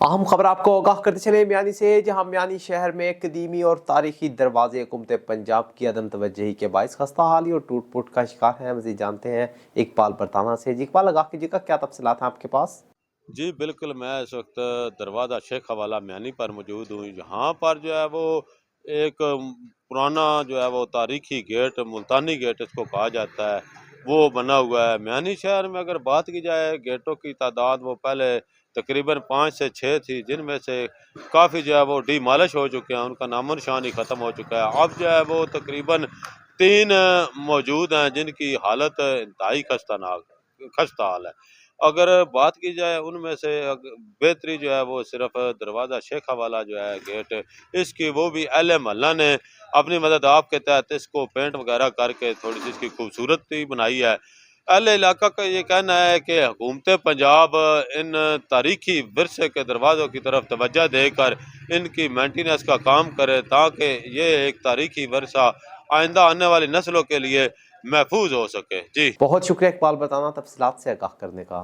اہم خبر آپ کو آگاہ کرتے چلے میانی سے، جہاں میانی شہر میں قدیمی اور تاریخی دروازے حکومت پنجاب کی عدم توجہی کے باعث خستہ حالی اور ٹوٹ پھوٹ کا شکار ہے۔ مزید جانتے ہیں اقبال برطانہ سے۔ جی اقبال، آگاہ کیجیے گا، کیا تفصیلات ہیں آپ کے پاس؟ جی بالکل، میں اس وقت دروازہ شیخ حوالہ میانی پر موجود ہوں۔ یہاں پر جو ہے وہ ایک پرانا جو ہے وہ تاریخی گیٹ، ملتانی گیٹ اس کو کہا جاتا ہے، وہ بنا ہوا ہے۔ میانی شہر میں اگر بات کی جائے گیٹوں کی تعداد، وہ پہلے تقریباً 5 سے 6 تھی، جن میں سے کافی جو ہے وہ ڈی مالش ہو چکے ہیں، ان کا نام و نشان ہی ختم ہو چکا ہے۔ اب جو ہے وہ تقریباً 3 موجود ہیں جن کی حالت انتہائی خستہ حال ہے۔ اگر بات کی جائے ان میں سے بہتری جو ہے وہ صرف دروازہ شیخ حوالہ جو ہے گیٹ، اس کی وہ بھی اہل محلہ نے اپنی مدد آپ کے تحت اس کو پینٹ وغیرہ کر کے تھوڑی سی اس کی خوبصورتی بنائی ہے۔ اہل علاقہ کا یہ کہنا ہے کہ حکومت پنجاب ان تاریخی ورثے کے دروازوں کی طرف توجہ دے کر ان کی مینٹیننس کا کام کرے، تاکہ یہ ایک تاریخی ورثہ آئندہ آنے والی نسلوں کے لیے محفوظ ہو سکے۔ جی بہت شکریہ اقبال برطانہ تفصیلات سے آگاہ کرنے کا۔